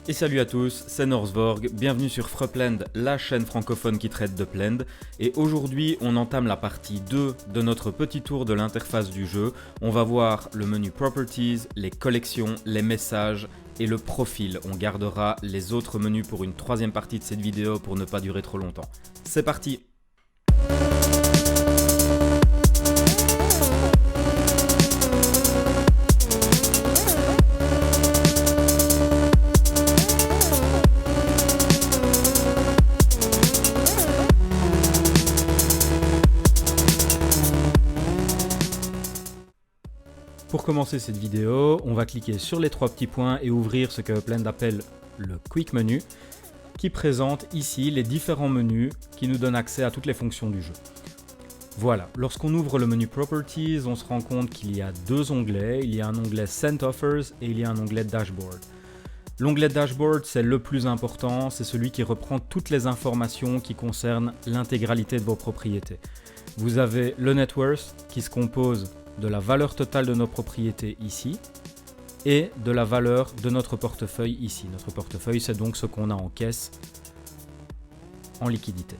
Et salut à tous, c'est Norsvorg, bienvenue sur Freplend, la chaîne francophone qui traite de Plend. Et aujourd'hui, on entame la partie 2 de notre petit tour de l'interface du jeu. On va voir le menu Properties, les collections, les messages et le profil. On gardera les autres menus pour une troisième partie de cette vidéo pour ne pas durer trop longtemps. C'est parti! Pour commencer cette vidéo, on va cliquer sur les trois petits points et ouvrir ce que Plend appelle le Quick Menu, qui présente ici les différents menus qui nous donnent accès à toutes les fonctions du jeu. Voilà, lorsqu'on ouvre le menu Properties, on se rend compte qu'il y a deux onglets. Il y a un onglet Sent Offers et il y a un onglet Dashboard. L'onglet Dashboard, c'est le plus important, c'est celui qui reprend toutes les informations qui concernent l'intégralité de vos propriétés. Vous avez le Net Worth qui se compose de la valeur totale de nos propriétés ici et de la valeur de notre portefeuille ici. Notre portefeuille, c'est donc ce qu'on a en caisse en liquidité.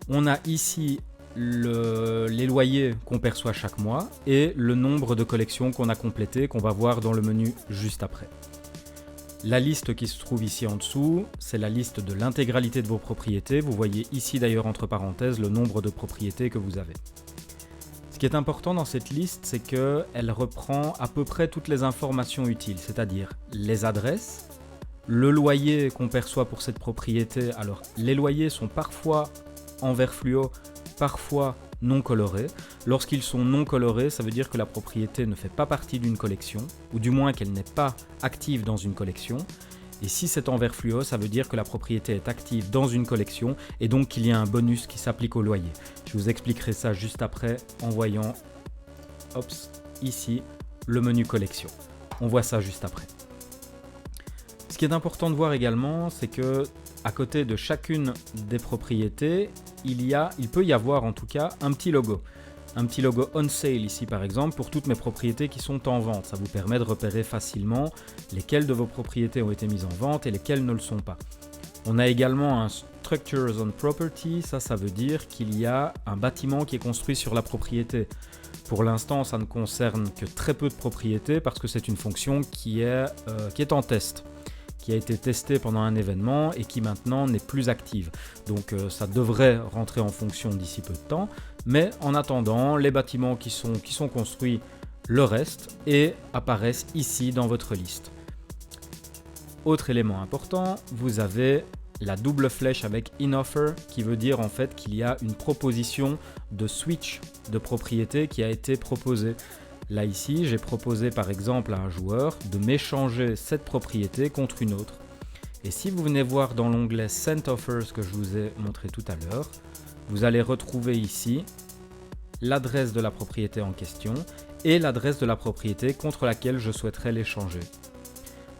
On a ici les loyers qu'on perçoit chaque mois et le nombre de collections qu'on a complétées, qu'on va voir dans le menu juste après. La liste qui se trouve ici en dessous, c'est la liste de l'intégralité de vos propriétés. Vous voyez ici d'ailleurs entre parenthèses le nombre de propriétés que vous avez. Ce qui est important dans cette liste, c'est qu'elle reprend à peu près toutes les informations utiles, c'est-à-dire les adresses, le loyer qu'on perçoit pour cette propriété. Alors, les loyers sont parfois en vert fluo, parfois non colorés. Lorsqu'ils sont non colorés, ça veut dire que la propriété ne fait pas partie d'une collection, ou du moins qu'elle n'est pas active dans une collection. Et si c'est en vert fluo, ça veut dire que la propriété est active dans une collection et donc qu'il y a un bonus qui s'applique au loyer. Je vous expliquerai ça juste après en voyant ici le menu collection. On voit ça juste après. Ce qui est important de voir également, c'est que à côté de chacune des propriétés, il peut y avoir en tout cas un petit logo. Un petit logo on sale ici par exemple pour toutes mes propriétés qui sont en vente. Ça vous permet de repérer facilement lesquelles de vos propriétés ont été mises en vente et lesquelles ne le sont pas. On a également un structures on property, ça veut dire qu'il y a un bâtiment qui est construit sur la propriété. Pour l'instant, ça ne concerne que très peu de propriétés parce que c'est une fonction qui est en test, qui a été testée pendant un événement et qui maintenant n'est plus active. Donc ça devrait rentrer en fonction d'ici peu de temps, mais en attendant, les bâtiments qui sont construits le restent et apparaissent ici dans votre liste. Autre élément important, vous avez la double flèche avec In Offer qui veut dire en fait qu'il y a une proposition de switch de propriété qui a été proposée. Là ici, j'ai proposé par exemple à un joueur de m'échanger cette propriété contre une autre. Et si vous venez voir dans l'onglet Sent Offers que je vous ai montré tout à l'heure, vous allez retrouver ici l'adresse de la propriété en question et l'adresse de la propriété contre laquelle je souhaiterais l'échanger.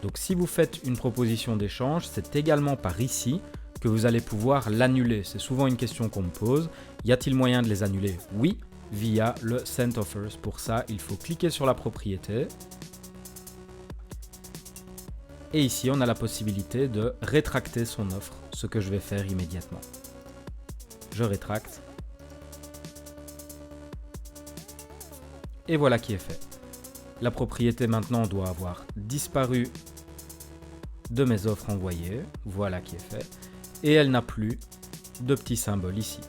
Donc si vous faites une proposition d'échange, c'est également par ici que vous allez pouvoir l'annuler. C'est souvent une question qu'on me pose. Y a-t-il moyen de les annuler? Oui, via le Sent Offers. Pour ça, il faut cliquer sur la propriété. Et ici, on a la possibilité de rétracter son offre, ce que je vais faire immédiatement. Je rétracte. Et voilà qui est fait. La propriété maintenant doit avoir disparu de mes offres envoyées. Voilà qui est fait. Et elle n'a plus de petit symbole ici.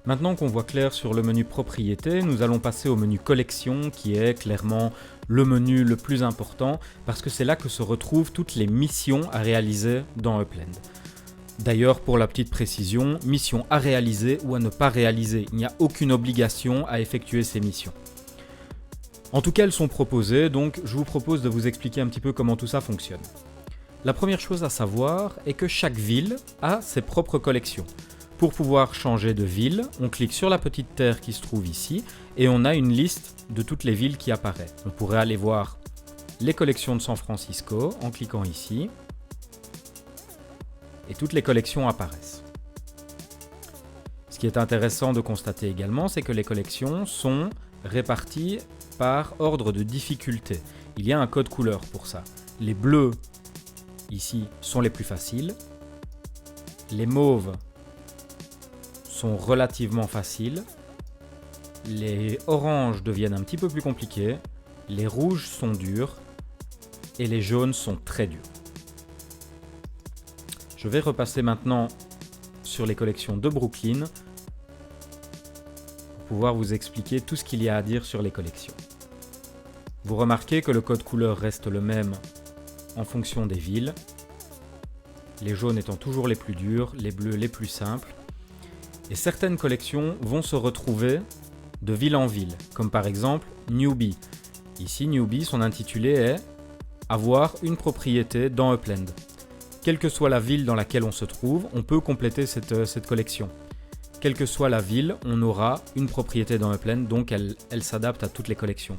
Maintenant qu'on voit clair sur le menu propriété, nous allons passer au menu collection qui est clairement le menu le plus important parce que c'est là que se retrouvent toutes les missions à réaliser dans Upland. D'ailleurs, pour la petite précision, missions à réaliser ou à ne pas réaliser, il n'y a aucune obligation à effectuer ces missions. En tout cas, elles sont proposées, donc je vous propose de vous expliquer un petit peu comment tout ça fonctionne. La première chose à savoir est que chaque ville a ses propres collections. Pour pouvoir changer de ville, on clique sur la petite terre qui se trouve ici et on a une liste de toutes les villes qui apparaissent. On pourrait aller voir les collections de San Francisco en cliquant ici et toutes les collections apparaissent. Ce qui est intéressant de constater également, c'est que les collections sont réparties par ordre de difficulté. Il y a un code couleur pour ça. Les bleus, ici, sont les plus faciles. Les mauves sont relativement faciles. Les oranges deviennent un petit peu plus compliqués. Les rouges sont durs. Et les jaunes sont très durs. Je vais repasser maintenant sur les collections de Brooklyn pour pouvoir vous expliquer tout ce qu'il y a à dire sur les collections. Vous remarquez que le code couleur reste le même en fonction des villes, les jaunes étant toujours les plus durs, les bleus les plus simples. Et certaines collections vont se retrouver de ville en ville, comme par exemple Newbie. Ici, Newbie, son intitulé est « Avoir une propriété dans Upland ». Quelle que soit la ville dans laquelle on se trouve, on peut compléter cette collection. Quelle que soit la ville, on aura une propriété dans Upland, donc elle s'adapte à toutes les collections.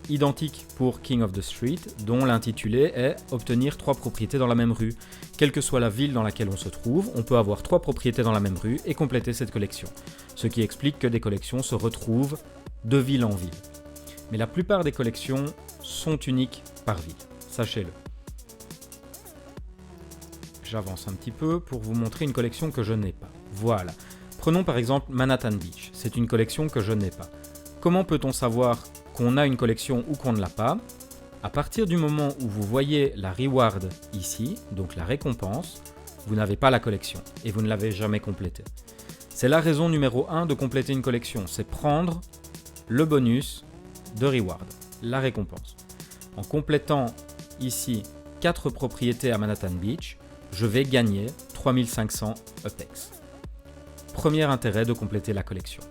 Identique pour King of the Street, dont l'intitulé est « Obtenir 3 propriétés dans la même rue ». Quelle que soit la ville dans laquelle on se trouve, on peut avoir 3 propriétés dans la même rue et compléter cette collection. Ce qui explique que des collections se retrouvent de ville en ville. Mais la plupart des collections sont uniques par ville, sachez-le. J'avance un petit peu pour vous montrer une collection que je n'ai pas. Voilà. Prenons par exemple Manhattan Beach. C'est une collection que je n'ai pas. Comment peut-on savoir qu'on a une collection ou qu'on ne l'a pas? À partir du moment où vous voyez la reward ici, donc la récompense, vous n'avez pas la collection et vous ne l'avez jamais complétée. C'est la raison numéro 1 de compléter une collection, c'est prendre le bonus de reward, la récompense. En complétant ici 4 propriétés à Manhattan Beach, je vais gagner 3500 UPEX. Premier intérêt de compléter la collection.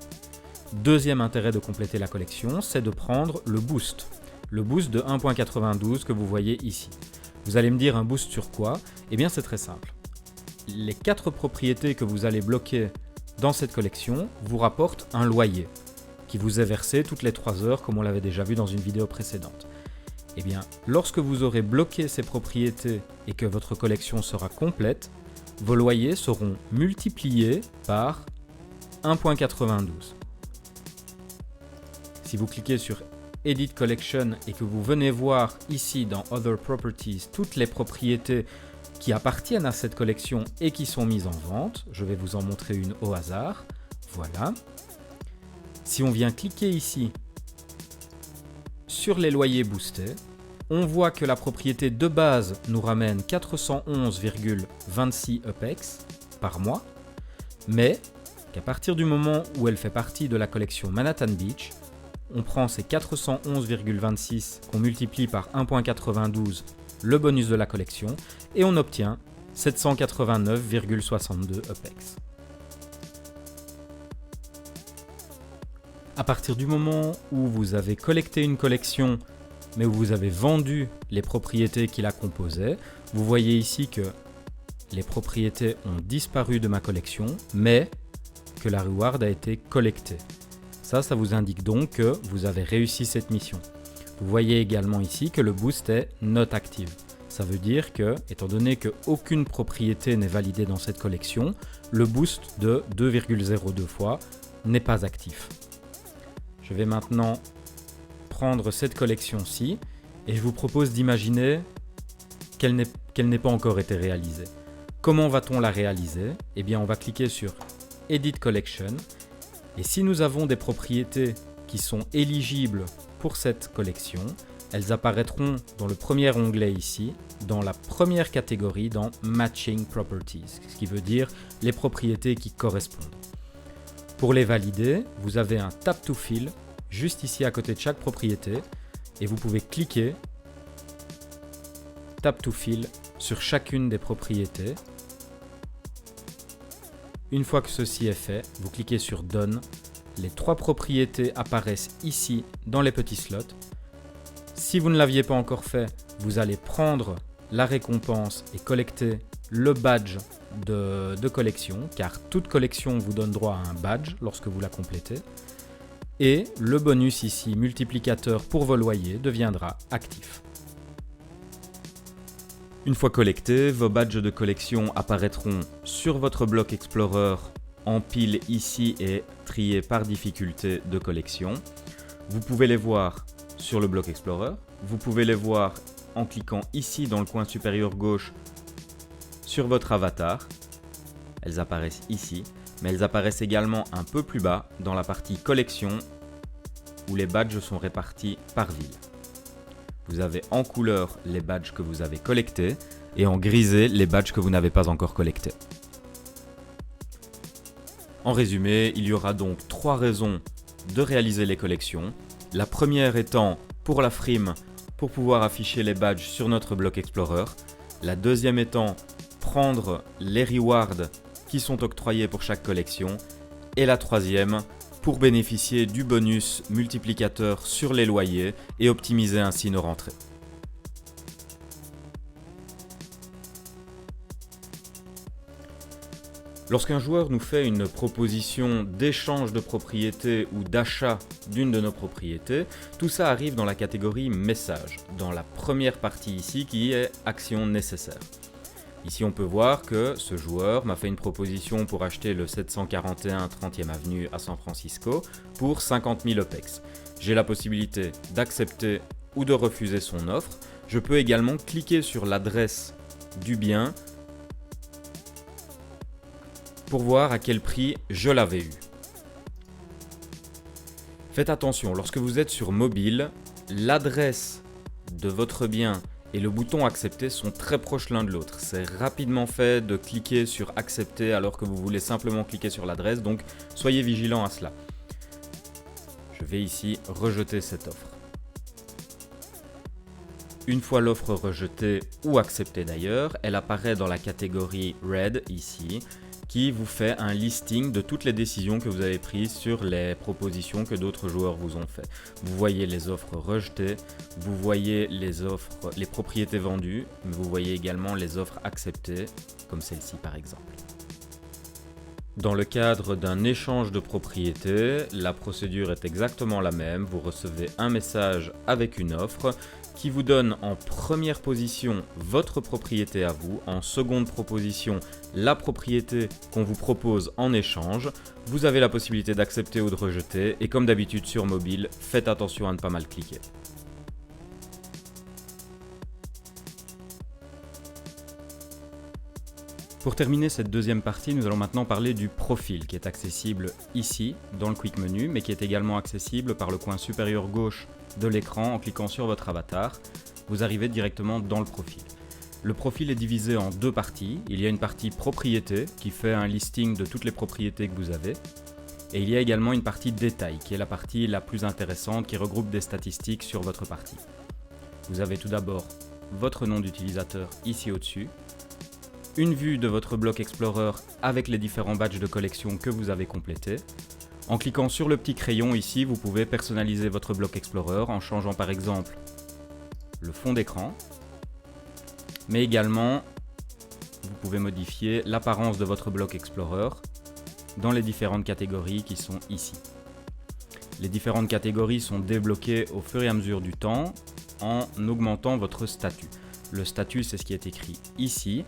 Deuxième intérêt de compléter la collection, c'est de prendre le boost. Le boost de 1.92 que vous voyez ici. Vous allez me dire un boost sur quoi? Eh bien c'est très simple. Les 4 propriétés que vous allez bloquer dans cette collection vous rapportent un loyer qui vous est versé toutes les 3 heures comme on l'avait déjà vu dans une vidéo précédente. Eh bien, lorsque vous aurez bloqué ces propriétés et que votre collection sera complète, vos loyers seront multipliés par 1.92. Si vous cliquez sur Edit Collection et que vous venez voir ici dans Other Properties toutes les propriétés qui appartiennent à cette collection et qui sont mises en vente, je vais vous en montrer une au hasard, voilà. Si on vient cliquer ici sur les loyers boostés, on voit que la propriété de base nous ramène 411,26 UPEX par mois, mais qu'à partir du moment où elle fait partie de la collection Manhattan Beach, on prend ces 411,26 qu'on multiplie par 1.92, le bonus de la collection, et on obtient 789,62 UPEX. À partir du moment où vous avez collecté une collection, mais où vous avez vendu les propriétés qui la composaient, vous voyez ici que les propriétés ont disparu de ma collection, mais que la reward a été collectée. Ça vous indique donc que vous avez réussi cette mission. Vous voyez également ici que le boost est not active. Ça veut dire que, étant donné qu'aucune propriété n'est validée dans cette collection, le boost de 2,02 fois n'est pas actif. Je vais maintenant prendre cette collection-ci et je vous propose d'imaginer qu'elle n'ait pas encore été réalisée. Comment va-t-on la réaliser? Eh bien, on va cliquer sur Edit Collection et si nous avons des propriétés qui sont éligibles pour cette collection, elles apparaîtront dans le premier onglet ici, dans la première catégorie dans Matching Properties, ce qui veut dire les propriétés qui correspondent. Pour les valider, vous avez un Tap to Fill juste ici à côté de chaque propriété et vous pouvez cliquer Tap to Fill sur chacune des propriétés. Une fois que ceci est fait, vous cliquez sur Done. Les 3 propriétés apparaissent ici dans les petits slots. Si vous ne l'aviez pas encore fait, vous allez prendre la récompense et collecter le badge de collection, car toute collection vous donne droit à un badge lorsque vous la complétez. Et le bonus ici, multiplicateur pour vos loyers, deviendra actif. Une fois collectés, vos badges de collection apparaîtront sur votre bloc Explorer en pile ici et triés par difficulté de collection. Vous pouvez les voir sur le bloc Explorer. Vous pouvez les voir en cliquant ici dans le coin supérieur gauche sur votre avatar. Elles apparaissent ici, mais elles apparaissent également un peu plus bas dans la partie collection où les badges sont répartis par ville. Vous avez en couleur les badges que vous avez collectés et en grisé les badges que vous n'avez pas encore collectés. En résumé, il y aura donc 3 raisons de réaliser les collections. La première étant pour la frime, pour pouvoir afficher les badges sur notre bloc Explorer. La deuxième étant prendre les rewards qui sont octroyés pour chaque collection. Et la troisième, pour bénéficier du bonus multiplicateur sur les loyers et optimiser ainsi nos rentrées. Lorsqu'un joueur nous fait une proposition d'échange de propriété ou d'achat d'une de nos propriétés, tout ça arrive dans la catégorie message, dans la première partie ici qui est action nécessaire. Ici on peut voir que ce joueur m'a fait une proposition pour acheter le 741 30e avenue à San Francisco pour 50 000 OPEX. J'ai la possibilité d'accepter ou de refuser son offre. Je peux également cliquer sur l'adresse du bien pour voir à quel prix je l'avais eu. Faites attention, lorsque vous êtes sur mobile, l'adresse de votre bien et le bouton accepter sont très proches l'un de l'autre. C'est rapidement fait de cliquer sur accepter alors que vous voulez simplement cliquer sur l'adresse, donc soyez vigilant à cela. Je vais ici rejeter cette offre. Une fois l'offre rejetée ou acceptée d'ailleurs, elle apparaît dans la catégorie Red ici, qui vous fait un listing de toutes les décisions que vous avez prises sur les propositions que d'autres joueurs vous ont fait. Vous voyez les offres rejetées, vous voyez les propriétés vendues, mais vous voyez également les offres acceptées, comme celle-ci par exemple. Dans le cadre d'un échange de propriétés, la procédure est exactement la même. Vous recevez un message avec une offre qui vous donne en première position votre propriété à vous, en seconde proposition la propriété qu'on vous propose en échange. Vous avez la possibilité d'accepter ou de rejeter et comme d'habitude sur mobile, faites attention à ne pas mal cliquer. Pour terminer cette deuxième partie, nous allons maintenant parler du profil qui est accessible ici dans le Quick Menu, mais qui est également accessible par le coin supérieur gauche de l'écran en cliquant sur votre avatar. Vous arrivez directement dans le profil. Le profil est divisé en 2 parties. Il y a une partie propriété qui fait un listing de toutes les propriétés que vous avez. Et il y a également une partie détail qui est la partie la plus intéressante qui regroupe des statistiques sur votre partie. Vous avez tout d'abord votre nom d'utilisateur ici au-dessus. Une vue de votre bloc Explorer avec les différents badges de collection que vous avez complétés. En cliquant sur le petit crayon ici, vous pouvez personnaliser votre bloc Explorer en changeant par exemple le fond d'écran, mais également vous pouvez modifier l'apparence de votre bloc Explorer dans les différentes catégories qui sont ici. Les différentes catégories sont débloquées au fur et à mesure du temps en augmentant votre statut. Le statut, c'est ce qui est écrit ici.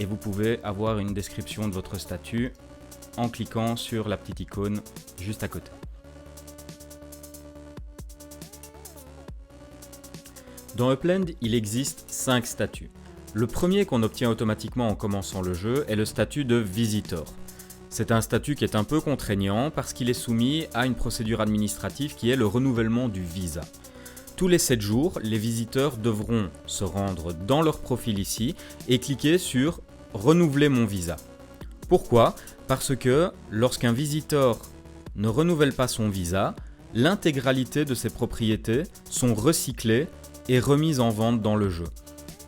Et vous pouvez avoir une description de votre statut en cliquant sur la petite icône juste à côté. Dans Upland, il existe 5 statuts. Le premier qu'on obtient automatiquement en commençant le jeu est le statut de Visitor. C'est un statut qui est un peu contraignant parce qu'il est soumis à une procédure administrative qui est le renouvellement du visa. Tous les 7 jours, les visiteurs devront se rendre dans leur profil ici et cliquer sur « Renouveler mon visa ». Pourquoi ? Parce que lorsqu'un visiteur ne renouvelle pas son visa, l'intégralité de ses propriétés sont recyclées et remises en vente dans le jeu.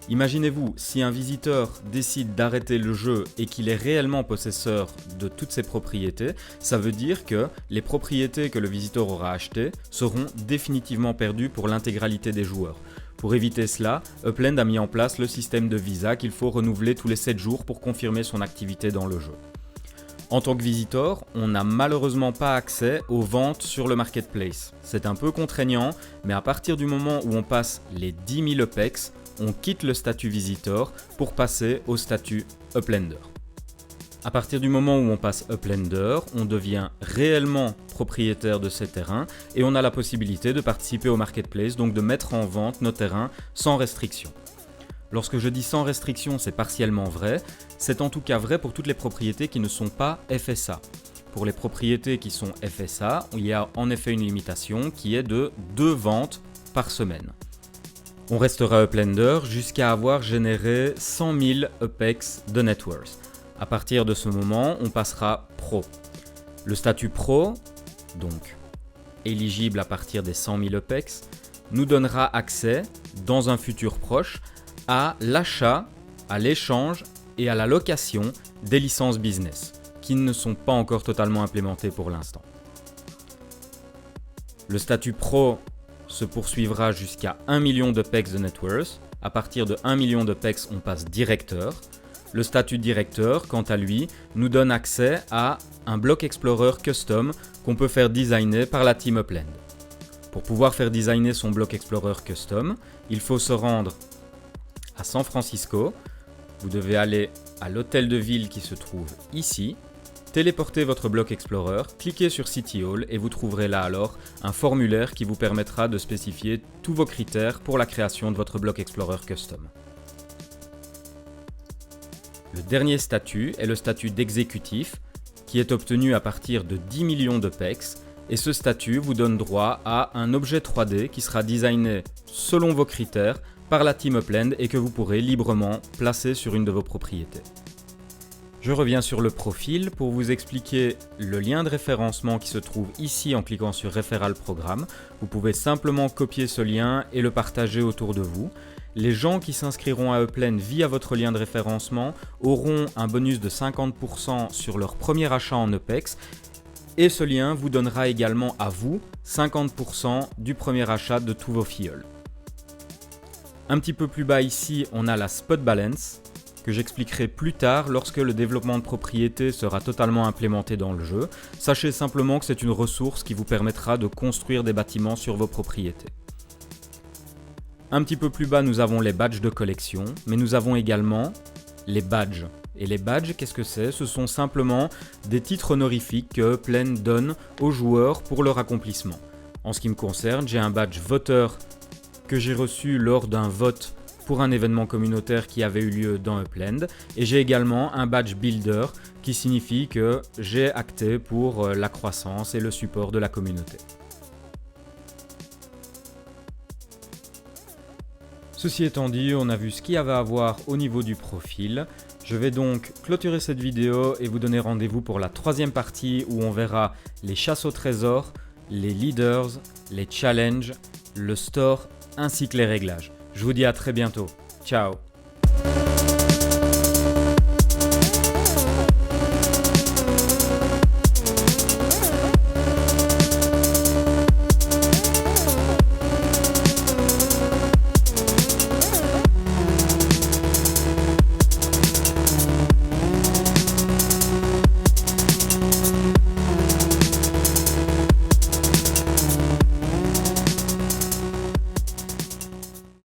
Imaginez-vous, si un visiteur décide d'arrêter le jeu et qu'il est réellement possesseur de toutes ses propriétés, ça veut dire que les propriétés que le visiteur aura achetées seront définitivement perdues pour l'intégralité des joueurs. Pour éviter cela, Upland a mis en place le système de visa qu'il faut renouveler tous les 7 jours pour confirmer son activité dans le jeu. En tant que visiteur, on n'a malheureusement pas accès aux ventes sur le marketplace. C'est un peu contraignant, mais à partir du moment où on passe les 10 000 OPEX, on quitte le statut visitor pour passer au statut Uplander. À partir du moment où on passe Uplender, on devient réellement propriétaire de ces terrains et on a la possibilité de participer au marketplace, donc de mettre en vente nos terrains sans restriction. Lorsque je dis sans restriction, c'est partiellement vrai. C'est en tout cas vrai pour toutes les propriétés qui ne sont pas FSA. Pour les propriétés qui sont FSA, il y a en effet une limitation qui est de 2 ventes par semaine. On restera Uplender jusqu'à avoir généré 100 000 UPEX de net worth. À partir de ce moment, on passera Pro. Le statut Pro, donc éligible à partir des 100 000 UPEX, nous donnera accès, dans un futur proche, à l'achat, à l'échange et à la location des licences business, qui ne sont pas encore totalement implémentées pour l'instant. Le statut Pro se poursuivra jusqu'à 1 million d'UPEX de net worth. À partir de 1 million d'UPEX, on passe directeur. Le statut directeur, quant à lui, nous donne accès à un block explorer custom qu'on peut faire designer par la team Upland. Pour pouvoir faire designer son block explorer custom, il faut se rendre à San Francisco. Vous devez aller à l'hôtel de ville qui se trouve ici, téléporter votre block explorer, cliquez sur City Hall et vous trouverez là alors un formulaire qui vous permettra de spécifier tous vos critères pour la création de votre block explorer custom. Le dernier statut est le statut d'exécutif qui est obtenu à partir de 10 millions d'UPEX et ce statut vous donne droit à un objet 3D qui sera designé selon vos critères par la team Upland et que vous pourrez librement placer sur une de vos propriétés. Je reviens sur le profil pour vous expliquer le lien de référencement qui se trouve ici en cliquant sur Referral Programme. Vous pouvez simplement copier ce lien et le partager autour de vous. Les gens qui s'inscriront à Upland via votre lien de référencement auront un bonus de 50% sur leur premier achat en UPEX et ce lien vous donnera également à vous 50% du premier achat de tous vos filleuls. Un petit peu plus bas ici, on a la Spot Balance que j'expliquerai plus tard lorsque le développement de propriété sera totalement implémenté dans le jeu. Sachez simplement que c'est une ressource qui vous permettra de construire des bâtiments sur vos propriétés. Un petit peu plus bas, nous avons les badges de collection, mais nous avons également les badges. Et les badges, qu'est-ce que c'est ? Ce sont simplement des titres honorifiques que Upland donne aux joueurs pour leur accomplissement. En ce qui me concerne, j'ai un badge voteur que j'ai reçu lors d'un vote pour un événement communautaire qui avait eu lieu dans Upland. Et j'ai également un badge builder qui signifie que j'ai acté pour la croissance et le support de la communauté. Ceci étant dit, on a vu ce qu'il y avait à voir au niveau du profil. Je vais donc clôturer cette vidéo et vous donner rendez-vous pour la 3e partie où on verra les chasses au trésor, les leaders, les challenges, le store ainsi que les réglages. Je vous dis à très bientôt. Ciao!